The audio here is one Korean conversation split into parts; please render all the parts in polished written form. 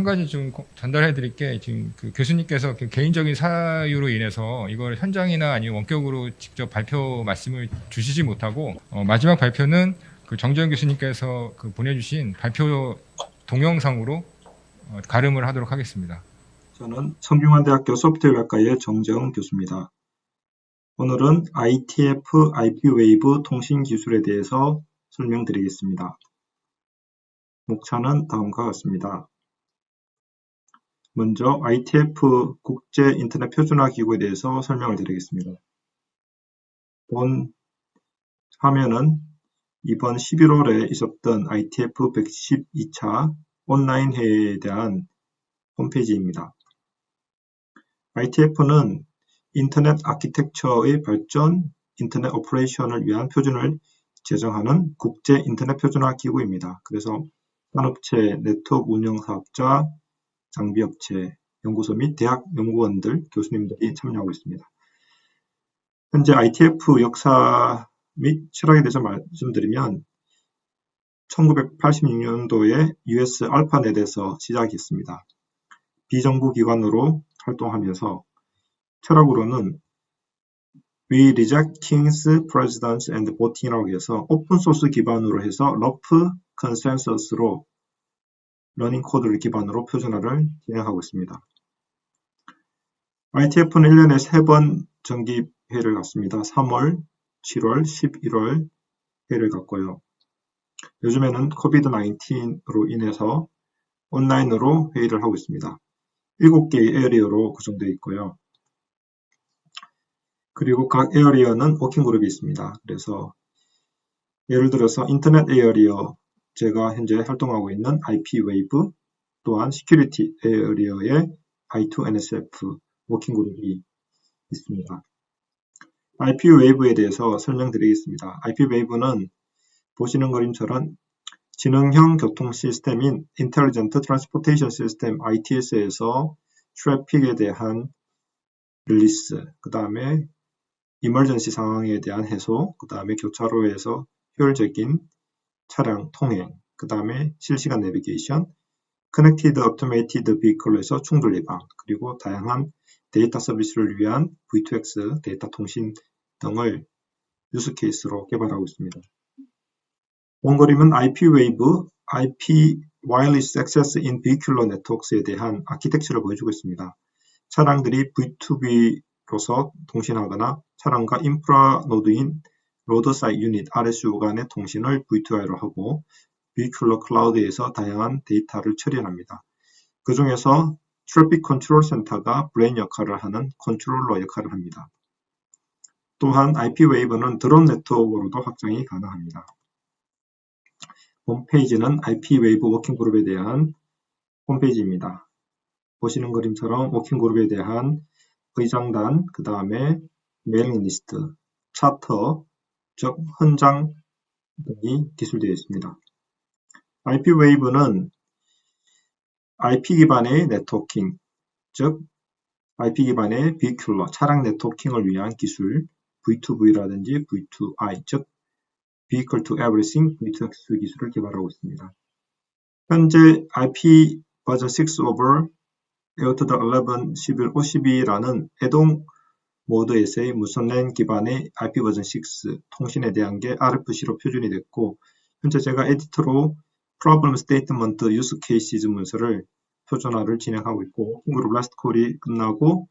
가지 좀 전달해 드릴 게, 지금 그 교수님께서 그 개인적인 사유로 인해서 이걸 현장이나 아니면 원격으로 직접 발표 말씀을 주시지 못하고, 마지막 발표는 그 정재현 교수님께서 그 보내주신 발표 동영상으로 가름을 하도록 하겠습니다. 저는 성균관대학교 소프트웨어학과의 정재영 교수입니다. 오늘은 ITF IP-웨이브 통신 기술에 대해서 설명드리겠습니다. 목차는 다음과 같습니다. 먼저 ITF 국제 인터넷 표준화 기구에 대해서 설명을 드리겠습니다. 본 화면은 이번 11월에 있었던 ITF 112차 온라인 회의에 대한 홈페이지입니다. ITF는 인터넷 아키텍처의 발전, 인터넷 오퍼레이션을 위한 표준을 제정하는 국제 인터넷 표준화 기구입니다. 그래서 산업체, 네트워크 운영사업자, 장비업체, 연구소 및 대학 연구원들, 교수님들이 참여하고 있습니다. 현재 ITF 역사 및 철학에 대해서 말씀드리면 1986년도에 US 알파넷에서 시작했습니다. 비정부 기관으로 활동하면서 철학으로는 We reject kings, presidents, and voting이라고 해서 오픈소스 기반으로 해서 러프 컨센서스로 러닝 코드를 기반으로 표준화를 진행하고 있습니다. ITF는 1년에 3번 정기회를 갖습니다. 3월, 7월, 11월 회를 갖고요. 요즘에는 코비드-19로 인해서 온라인으로 회의를 하고 있습니다. 7개의 에어리어로 구성되어 있고요. 그리고 각 에어리어는 워킹그룹이 있습니다. 그래서 예를 들어서 인터넷 에어리어, 제가 현재 활동하고 있는 IP-웨이브, 또한 시큐리티 에어리어의 I2NSF 워킹그룹이 있습니다. IP-웨이브에 대해서 설명드리겠습니다. IP-웨이브는 보시는 그림처럼 지능형 교통 시스템인 Intelligent Transportation System ITS에서 트래픽에 대한 릴리스, 그 다음에 이머전시 상황에 대한 해소, 그 다음에 교차로에서 효율적인 차량 통행, 그 다음에 실시간 내비게이션, Connected Automated Vehicle에서 충돌 예방, 그리고 다양한 데이터 서비스를 위한 V2X 데이터 통신 등을 유스 케이스로 개발하고 있습니다. 본 그림은 IP-웨이브, IP Wireless Access in Vehicular Networks에 대한 아키텍처를 보여주고 있습니다. 차량들이 V2V로서 통신하거나 차량과 인프라 노드인 로드사이드 유닛 RSU 간의 통신을 V2I로 하고 Vehicular Cloud에서 다양한 데이터를 처리합니다. 그 중에서 트래픽 컨트롤 센터가 브레인 역할을 하는 컨트롤러 역할을 합니다. 또한 IP-웨이브는 드론 네트워크로도 확장이 가능합니다. 홈페이지는 IP-웨이브 워킹그룹에 대한 홈페이지입니다. 보시는 그림처럼 워킹그룹에 대한 의장단, 그 다음에 메일링리스트, 차터, 즉 헌장 등이 기술되어 있습니다. IP-웨이브는 IP 기반의 네트워킹, 즉 IP 기반의 비큐러, 차량 네트워킹을 위한 기술 V2V라든지 V2I, 즉 Vehicle to Everything V2X 기술을 개발하고 있습니다. 현재 IP 버전 6 over 에어투더 11, 11, 52라는 애동 모드에서의 무선 랜 기반의 IP 버전 6 통신에 대한 게 RFC로 표준이 됐고, 현재 제가 에디터로 Problem Statement Use Cases 문서를 표준화를 진행하고 있고, 그룹 라스트 콜이 끝나고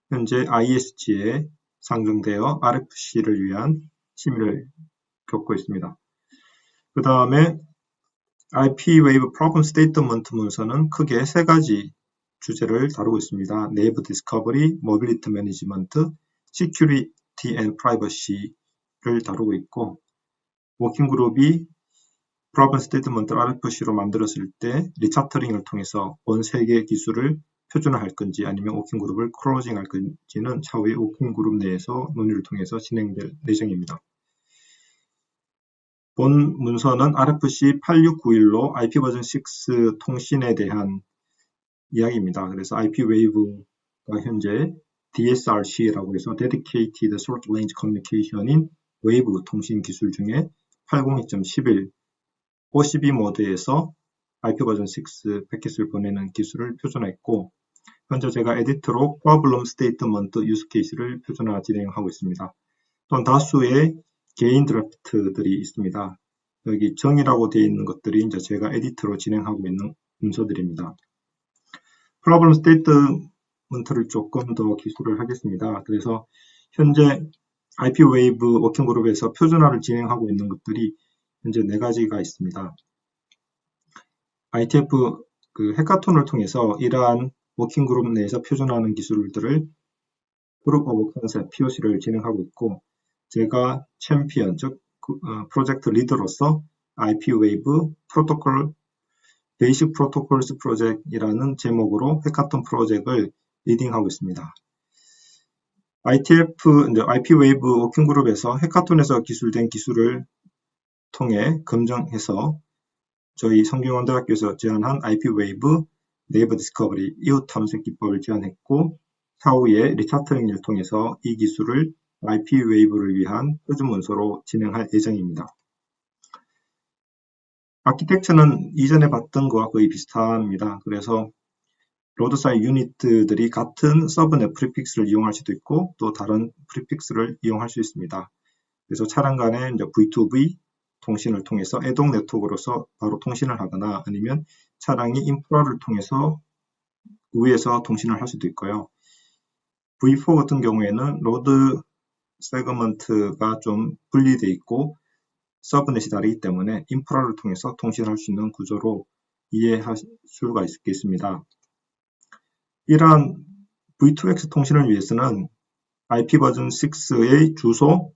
현재 ISG에 상정되어 RFC를 위한 심의를 겪고 있습니다. 그 다음에 IP-웨이브 Problem Statement 문서는 크게 3가지 주제를 다루고 있습니다. 내부 디스커버리, 모빌리티 매니지먼트, 시큐리티 앤 프라이버시를 다루고 있고, 워킹그룹이 프로블럼 스테이트먼트 RFC로 만들었을 때 리차터링을 통해서 온 세계 기술을 표준화할 건지 아니면 워킹그룹을 클로징할 건지는 차후에 워킹그룹 내에서 논의를 통해서 진행될 예정입니다. 본 문서는 RFC 8691로 IP 버전 6 통신에 대한 이야기입니다. 그래서 IP-웨이브가 현재 DSRC라고 해서 Dedicated Short Range Communication인 웨이브 통신 기술 중에 802.11 52 모드에서 IP 버전 6 패킷을 보내는 기술을 표준화했고, 현재 제가 에디터로 Problem Statement Use Case를 표준화 진행하고 있습니다. 또한 다수의 개인 드래프트들이 있습니다. 여기 정의라고 되어 있는 것들이 이제 제가 에디터로 진행하고 있는 문서들입니다. Problem Statement를 조금 더 기술을 하겠습니다. 그래서 현재 IP Wave 워킹 그룹에서 표준화를 진행하고 있는 것들이 현재 4가지가 있습니다. ITF 해카톤을 통해서 이러한 워킹 그룹 내에서 표준화하는 기술들을 그룹 오브 컨셉 POC를 진행하고 있고, 제가 챔피언, 즉 프로젝트 리더로서 IP Wave 프로토콜 베이식 프로토콜스 프로젝트이라는 제목으로 해카톤 프로젝트를 리딩하고 있습니다. ITF, IP Wave 워킹 그룹에서 해카톤에서 기술된 기술을 통해 검증해서 저희 성균관대학교에서 제안한 IP Wave 네이버 디스커버리 이웃 탐색 기법을 제안했고, 차후에 리차터링을 통해서 이 기술을 IP Wave를 위한 표준 문서로 진행할 예정입니다. 아키텍처는 이전에 봤던 것과 거의 비슷합니다. 그래서 로드 사이 유닛들이 같은 서브넷 프리픽스를 이용할 수도 있고, 또 다른 프리픽스를 이용할 수 있습니다. 그래서 차량 간의 V2V 통신을 통해서 애동 네트워크로서 바로 통신을 하거나, 아니면 차량이 인프라를 통해서 위에서 통신을 할 수도 있고요. V4 같은 경우에는 로드 세그먼트가 좀 분리되어 있고 서브넷이 다르기 때문에 인프라를 통해서 통신할 수 있는 구조로 이해할 수가 있겠습니다. 이러한 V2X 통신을 위해서는 IP 버전 6의 주소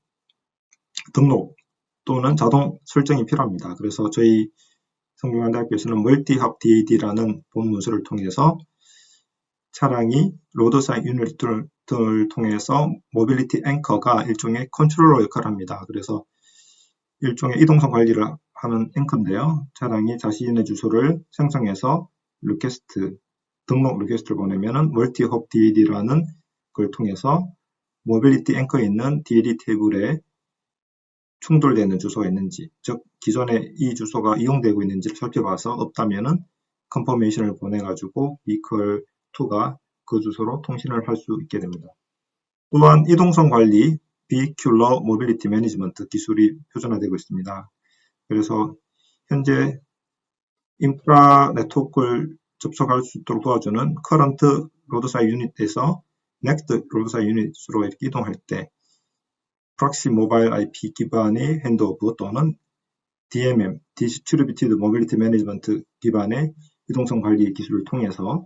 등록 또는 자동 설정이 필요합니다. 그래서 저희 성균관대학교에서는 멀티합 DAD라는 본 문서를 통해서 차량이 로드 사이트 유닛들을 통해서 모빌리티 앵커가 일종의 컨트롤러 역할을 합니다. 그래서 일종의 이동성 관리를 하는 앵커인데요. 차량이 자신의 주소를 생성해서 리퀘스트, 등록 리퀘스트를 보내면은 멀티헙 DAD라는 걸 통해서 모빌리티 앵커에 있는 DAD 테이블에 충돌되는 주소가 있는지, 즉 기존에 이 주소가 이용되고 있는지를 살펴봐서 없다면은 컨퍼메이션을 보내가지고 vehicle2가 그 주소로 통신을 할 수 있게 됩니다. 또한 이동성 관리 Vehicular Mobility Management 기술이 표준화되고 있습니다. 그래서 현재 인프라 네트워크를 접속할 수 있도록 도와주는 Current 로드사이 유닛에서 Next 로드사이 유닛으로 이렇게 이동할 때 프락시 모바일 IP 기반의 핸드오프 또는 DMM, Distributed Mobility Management 기반의 이동성 관리 기술을 통해서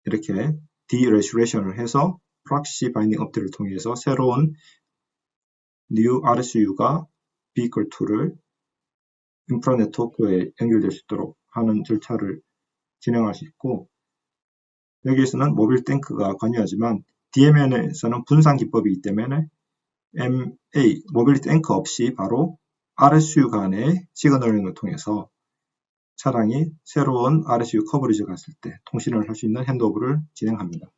이렇게 디레슈레이션을 해서 프락시 바인딩 업데이트를 통해서 새로운 new RSU가 Vehicle2를 인프라 네트워크에 연결될 수 있도록 하는 절차를 진행할 수 있고, 여기에서는 모빌 탱크가 관여하지만 DMM에서는 분산 기법이기 때문에 MA, 모빌리티 앵커 없이 바로 RSU 간의 시그널링을 통해서 차량이 새로운 RSU 커버리지가 갔을 때 통신을 할 수 있는 핸드오프를 진행합니다.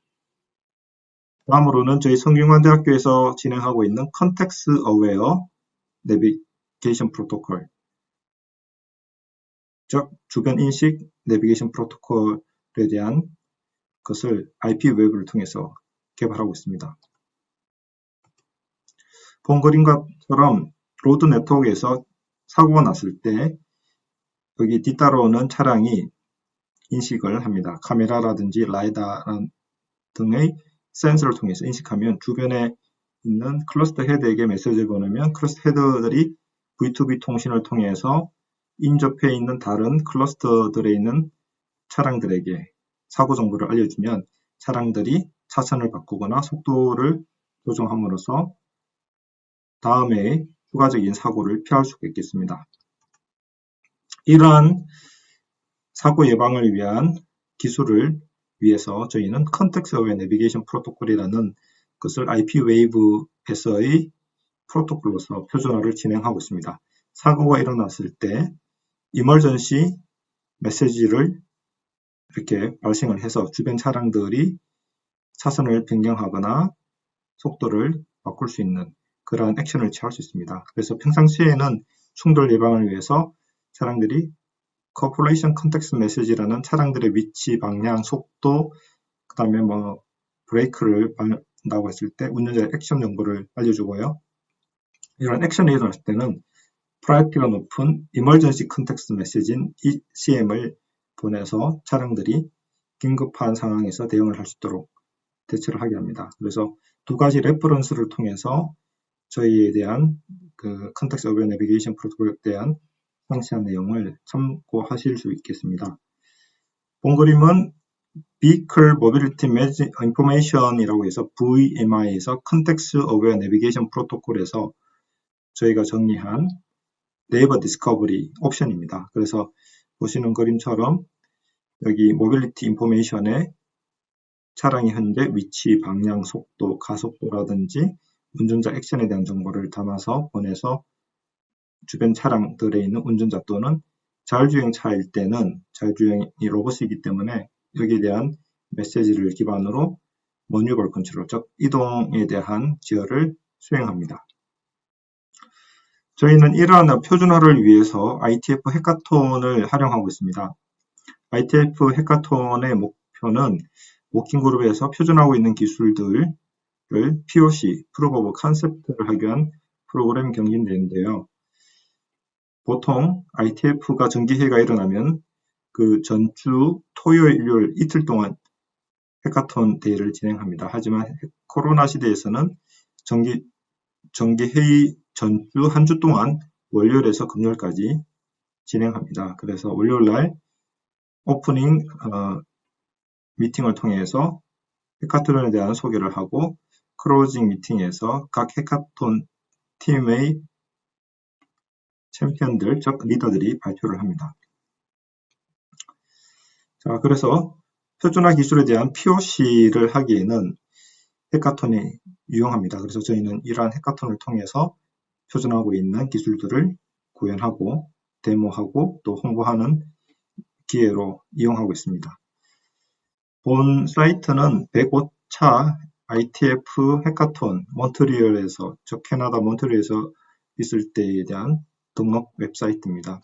다음으로는 저희 성균관대학교에서 진행하고 있는 컨텍스트 어웨어 내비게이션 프로토콜, 즉 주변 인식 내비게이션 프로토콜에 대한 것을 IP 웹을 통해서 개발하고 있습니다. 본 그림과처럼 로드 네트워크에서 사고가 났을 때 여기 뒤따라오는 차량이 인식을 합니다. 카메라라든지 라이다 등의 센서를 통해서 인식하면 주변에 있는 클러스터 헤드에게 메시지를 보내면 클러스터 헤드들이 V2B 통신을 통해서 인접해 있는 다른 클러스터들에 있는 차량들에게 사고 정보를 알려주면 차량들이 차선을 바꾸거나 속도를 조정함으로써 다음에 추가적인 사고를 피할 수가 있겠습니다. 이러한 사고 예방을 위한 기술을 위해서 저희는 컨텍스트 어웨어 내비게이션 프로토콜이라는 것을 IP 웨이브에서의 프로토콜로서 표준화를 진행하고 있습니다. 사고가 일어났을 때 이머전시 메시지를 이렇게 발생을 해서 주변 차량들이 차선을 변경하거나 속도를 바꿀 수 있는 그러한 액션을 취할 수 있습니다. 그래서 평상시에는 충돌 예방을 위해서 차량들이 Corporation Context Message라는 차량들의 위치, 방향, 속도, 그 다음에 뭐 브레이크를 밟는다고 했을 때 운전자의 액션 정보를 알려주고요. 이런 액션이 일어났을 때는 프라이어티가 높은 Emergency Context Message인 ECM을 보내서 차량들이 긴급한 상황에서 대응을 할 수 있도록 대처를 하게 합니다. 그래서 두 가지 레퍼런스를 통해서 저희에 대한 그 Context Aware Navigation Protocol에 대한 상세한 내용을 참고하실 수 있겠습니다. 본 그림은 Vehicle Mobility Information이라고 해서 VMI에서 Context Aware Navigation Protocol에서 저희가 정리한 네이버 디스커버리 옵션입니다. 그래서 보시는 그림처럼 여기 모빌리티 인포메이션에 차량의 현재 위치, 방향, 속도, 가속도라든지 운전자 액션에 대한 정보를 담아서 보내서 주변 차량들에 있는 운전자 또는 자율주행차일 때는 자율주행이 로봇이기 때문에 여기에 대한 메시지를 기반으로 머니버블 컨트롤, 즉 이동에 대한 지열을 수행합니다. 저희는 이러한 표준화를 위해서 ITF 해카톤을 활용하고 있습니다. ITF 해카톤의 목표는 워킹그룹에서 표준화하고 있는 기술들을 POC, Proof of Concept를 하기 위한 프로그램 경진대회인데요. 보통 ITF가 정기회의가 일어나면 그 전주 토요일, 일요일 이틀 동안 해카톤 대회를 진행합니다. 하지만 코로나 시대에서는 정기회의 전주 한 주 동안 월요일에서 금요일까지 진행합니다. 그래서 월요일날 오프닝 미팅을 통해서 해카톤에 대한 소개를 하고 클로징 미팅에서 각 해카톤 팀의 챔피언들, 즉 리더들이 발표를 합니다. 자, 그래서 표준화 기술에 대한 POC를 하기에는 해카톤이 유용합니다. 그래서 저희는 이러한 해카톤을 통해서 표준화하고 있는 기술들을 구현하고 데모하고 또 홍보하는 기회로 이용하고 있습니다. 본 사이트는 105차 ITF 해카톤 몬트리올에서, 즉 캐나다 몬트리올에서 있을 때에 대한 등록 웹사이트입니다.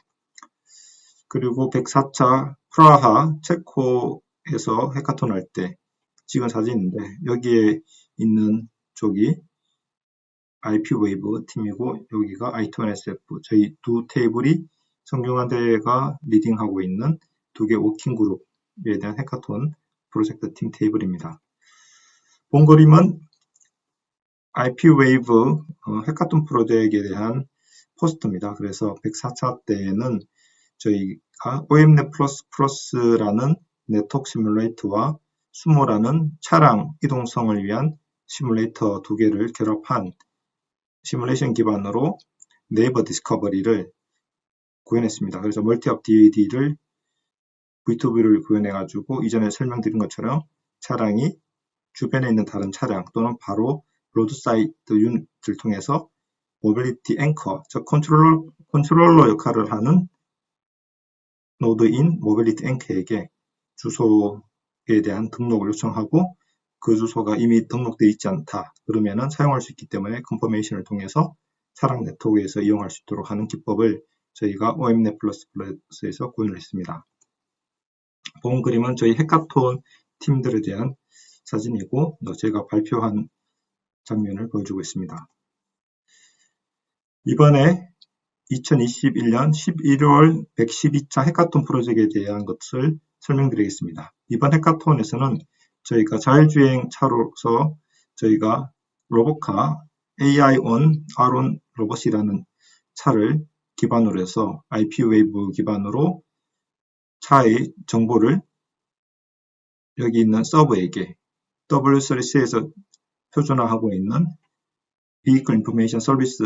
그리고 104차 프라하 체코에서 해카톤 할 때 찍은 사진인데 여기에 있는 쪽이 IP웨이브 팀이고 여기가 I2NSF, 저희 두 테이블이 성균관대가 리딩하고 있는 두 개 워킹 그룹에 대한 해카톤 프로젝트 팀 테이블입니다. 본 그림은 IP웨이브 해카톤 프로젝트에 대한 포스트입니다. 그래서 104차 때에는 저희가 OMNet++라는 네트워크 시뮬레이터와 수모라는 차량 이동성을 위한 시뮬레이터 두 개를 결합한 시뮬레이션 기반으로 네이버 디스커버리를 구현했습니다. 그래서 멀티업 DAD를 V2V를 구현해가지고 이전에 설명드린 것처럼 차량이 주변에 있는 다른 차량 또는 바로 로드사이드 유닛을 통해서 모빌리티 앵커, 즉 컨트롤러 역할을 하는 노드인 모빌리티 앵커에게 주소에 대한 등록을 요청하고 그 주소가 이미 등록되어 있지 않다 그러면은 사용할 수 있기 때문에 컨퍼메이션을 통해서 차량 네트워크에서 이용할 수 있도록 하는 기법을 저희가 OMNet++에서 구현을 했습니다. 본 그림은 저희 해카톤 팀들에 대한 사진이고 제가 발표한 장면을 보여주고 있습니다. 이번에 2021년 11월 112차 해카톤 프로젝트에 대한 것을 설명드리겠습니다. 이번 해카톤에서는 저희가 자율주행 차로서 저희가 로봇카 AI-on R1 로봇이라는 차를 기반으로 해서 IP웨이브 기반으로 차의 정보를 여기 있는 서버에게 W3C에서 표준화하고 있는 Vehicle Information Service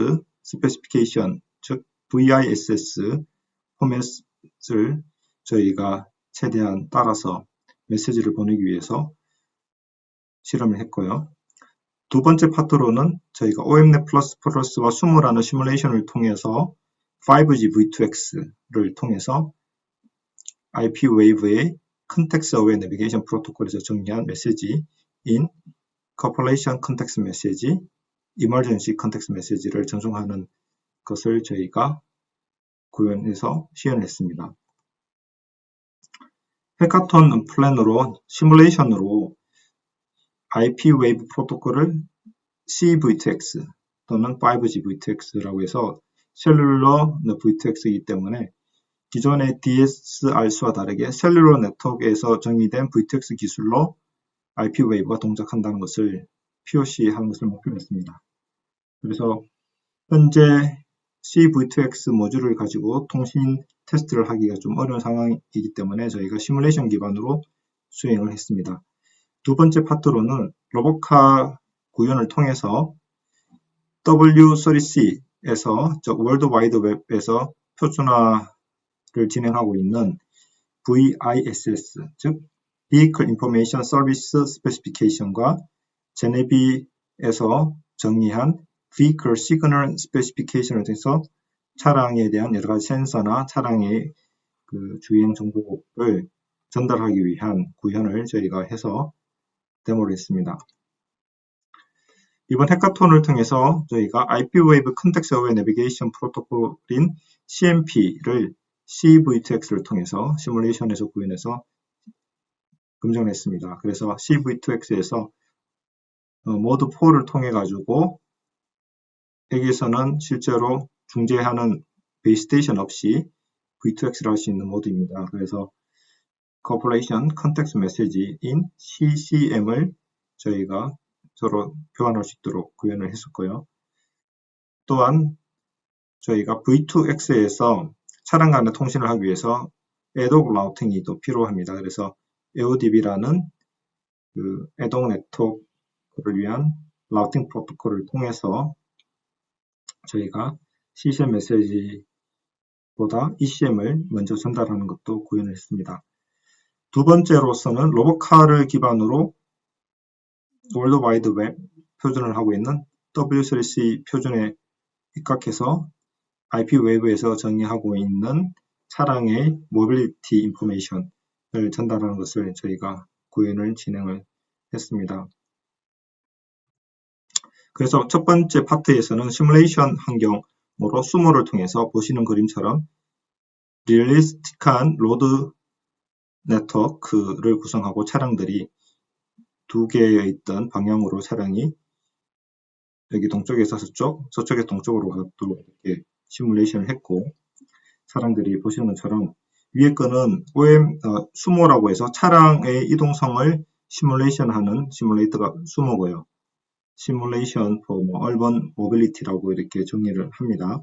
Specification, 즉 VISS 포맷을 저희가 최대한 따라서 메시지를 보내기 위해서 실험을 했고요. 두 번째 파트로는 저희가 OMNet++와 수모라는 시뮬레이션을 통해서 5G V2X를 통해서 IP웨이브의 Context Aware Navigation Protocol에서 정리한 메시지인 Corporation Context Message, Emergency Context Message를 전송하는 것을 저희가 구현해서 시연했습니다. 해카톤 플랜으로 시뮬레이션으로 IP 웨이브 프로토콜을 CV2X 또는 5G V2X라고 해서 셀룰러 V2X이기 때문에 기존의 DSRC와 다르게 셀룰러 네트워크에서 정의된 V2X 기술로 IP 웨이브가 동작한다는 것을 POC하는 것을 목표로 했습니다. 그래서 현재 CV2X 모듈을 가지고 통신 테스트를 하기가 좀 어려운 상황이기 때문에 저희가 시뮬레이션 기반으로 수행을 했습니다. 두 번째 파트로는 로보카 구현을 통해서 W3C에서 월드 와이드 웹에서 표준화를 진행하고 있는 VISS, 즉 Vehicle Information Service Specification과 제네비에서 정의한 Vehicle Signal Specification을 통해서 차량에 대한 여러 가지 센서나 차량의 그 주행 정보를 전달하기 위한 구현을 저희가 해서 데모를 했습니다. 이번 해카톤을 통해서 저희가 IP Wave Context Aware Navigation 프로토콜인 CMP를 CV2X를 통해서 시뮬레이션에서 구현해서 검증을 했습니다. 그래서 CV2X에서 모드 4를 통해 가지고 여기에서는 실제로 중재하는 베이스 스테이션 없이 V2X를 할 수 있는 모드입니다. 그래서 Corporation Context Message인 CCM을 저희가 서로 교환할 수 있도록 구현을 했었고요. 또한 저희가 V2X에서 차량 간의 통신을 하기 위해서 애독 라우팅이 또 필요합니다. 그래서 AODB라는 그 애독 네트워크를 위한 라우팅 프로토콜을 통해서 저희가 CCM 메시지보다 ECM을 먼저 전달하는 것도 구현을 했습니다. 두 번째로서는 로보카를 기반으로 월드 와이드 웹 표준을 하고 있는 W3C 표준에 입각해서 IP 웨이브에서 정의하고 있는 차량의 모빌리티 인포메이션을 전달하는 것을 저희가 구현을 진행을 했습니다. 그래서 첫 번째 파트에서는 시뮬레이션 환경으로 수모를 통해서 보시는 그림처럼 리얼리스틱한 로드 네트워크를 구성하고 차량들이 두 개의 있던 방향으로 차량이 여기 동쪽에서 서쪽, 서쪽에서 동쪽으로 가도록 이렇게 시뮬레이션을 했고, 차량들이 보시는 것처럼 위에 거는 수모라고 해서 차량의 이동성을 시뮬레이션하는 시뮬레이터가 수모고요. 시뮬레이션 for urban mobility라고 이렇게 정의를 합니다.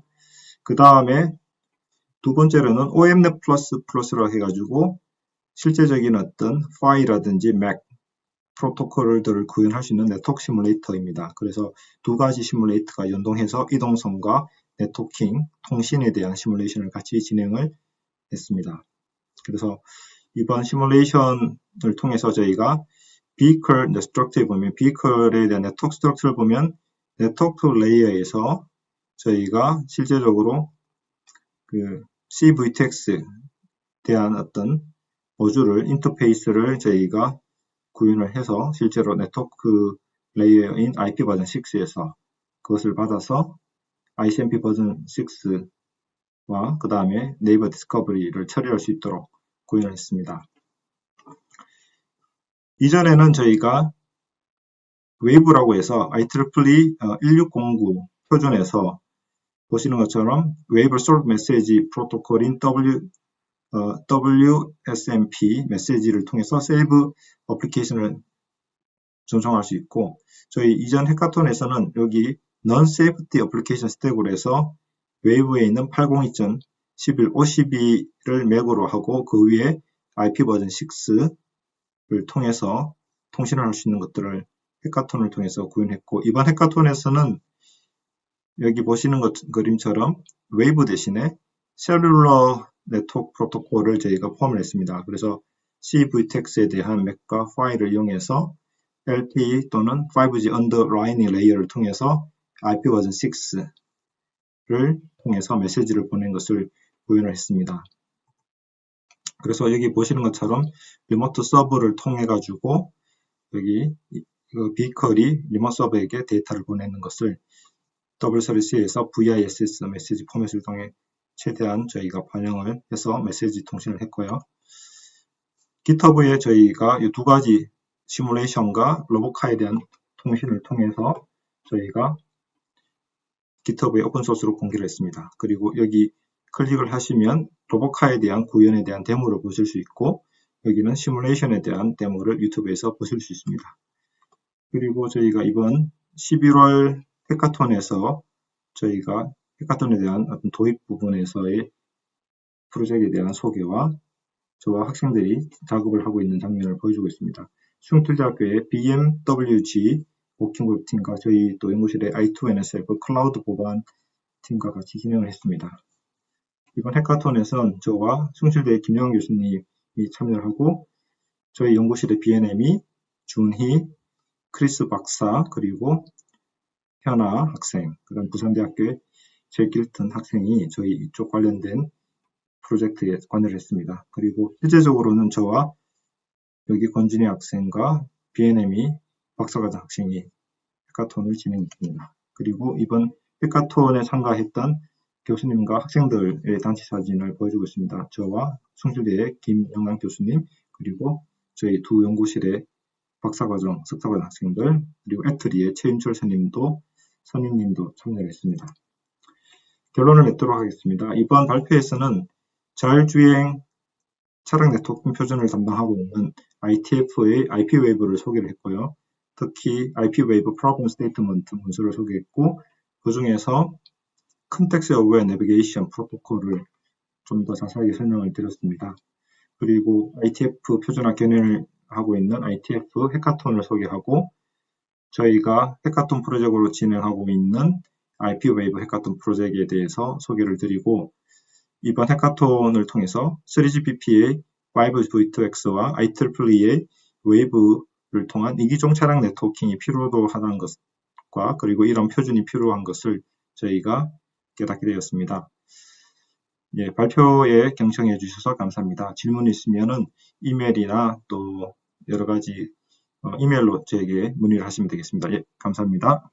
그 다음에 두 번째로는 OMNet++라고 해가지고 실제적인 어떤 PHY라든지 MAC 프로토콜들을 구현할 수 있는 네트워크 시뮬레이터입니다. 그래서 두 가지 시뮬레이터가 연동해서 이동성과 네트워킹, 통신에 대한 시뮬레이션을 같이 진행을 했습니다. 그래서 이번 시뮬레이션을 통해서 저희가 Vehicle Structure에 보면 Vehicle에 대한 네트워크 스트럭처를 보면 네트워크 레이어에서 저희가 실제적으로 그 CV2X에 대한 어떤 모듈을 인터페이스를 저희가 구현을 해서 실제로 네트워크 레이어인 IP 버전 6에서 그것을 받아서 ICMP 버전 6와 그 다음에 네이버 디스커버리를 처리할 수 있도록 구현을 했습니다. 이전에는 저희가 웨이브라고 해서 IEEE 1609 표준에서 보시는 것처럼 웨이브 솔브 메시지 프로토콜인 WSMP 메시지를 통해서 세이브 어플리케이션을 전송할 수 있고, 저희 이전 해카톤에서는 여기 Non-Safety Application 스택으로 해서 웨이브에 있는 802.11.52를 맥으로 하고 그 위에 IP 버전 6를 통해서 통신을 할 수 있는 것들을 해카톤을 통해서 구현했고, 이번 해카톤에서는 여기 보시는 그림처럼 웨이브 대신에 셀룰러 네트워크 프로토콜을 저희가 포함을 했습니다. 그래서 CV2X에 대한 맥과 파일을 이용해서 LTE 또는 5G 언더라이닝 레이어를 통해서 IP 버전 6를 통해서 메시지를 보낸 것을 구현을 했습니다. 그래서 여기 보시는 것처럼 리모트 서버를 통해 가지고 여기 비컬이 리모트 서버에게 데이터를 보내는 것을 W3C에서 VISS 메시지 포맷을 통해 최대한 저희가 반영을 해서 메시지 통신을 했고요. GitHub에 저희가 이 두 가지 시뮬레이션과 로보카에 대한 통신을 통해서 저희가 GitHub에 오픈소스로 공개를 했습니다. 그리고 여기 클릭을 하시면 로보카에 대한 구현에 대한 데모를 보실 수 있고, 여기는 시뮬레이션에 대한 데모를 유튜브에서 보실 수 있습니다. 그리고 저희가 이번 11월 해카톤에서 저희가 해카톤에 대한 어떤 도입 부분에서의 프로젝트에 대한 소개와 저와 학생들이 작업을 하고 있는 장면을 보여주고 있습니다. 숭실대학교의 BMWG 워킹그룹 팀과 저희 또 연구실의 I2NSF 클라우드 보안 팀과 같이 진행을 했습니다. 이번 해카톤에선 저와 숭실대의 김영환 교수님이 참여를 하고, 저희 연구실의 BNM이 준희, 크리스 박사, 그리고 현아 학생, 그다음 부산대학교의 제길튼 학생이 저희 이쪽 관련된 프로젝트에 관여를 했습니다. 그리고 실제적으로는 저와 여기 권진희 학생과 BNM이 박사과정 학생이 해카톤을 진행했습니다. 그리고 이번 해카톤에 참가했던 교수님과 학생들의 단체 사진을 보여주고 있습니다. 저와 숭실대의 김영남 교수님, 그리고 저희 두 연구실의 박사과정, 석사과정 학생들, 그리고 애트리의 최윤철 선임님도 참여를 했습니다. 결론을 맺도록 하겠습니다. 이번 발표에서는 자율주행 차량 네트워킹 표준을 담당하고 있는 ITF의 IP웨이브를 소개를 했고요. 특히 IP웨이브 프로블럼 스테이트먼트 문서를 소개했고, 그 중에서 컨텍스트 어웨어 내비게이션 프로토콜을 좀 더 자세하게 설명을 드렸습니다. 그리고 ITF 표준화 견인을 하고 있는 ITF 해카톤을 소개하고, 저희가 해카톤 프로젝트로 진행하고 있는 IP웨이브 해카톤 프로젝트에 대해서 소개를 드리고, 이번 해카톤을 통해서 3GPP의 Vibe V2X와 IEEE의 웨이브를 통한 이기종 차량 네트워킹이 필요하다는 것과, 그리고 이런 표준이 필요한 것을 저희가 깨닫게 되었습니다. 예, 발표에 경청해 주셔서 감사합니다. 질문 있으면은 이메일이나 또 여러 가지 이메일로 저에게 문의를 하시면 되겠습니다. 예, 감사합니다.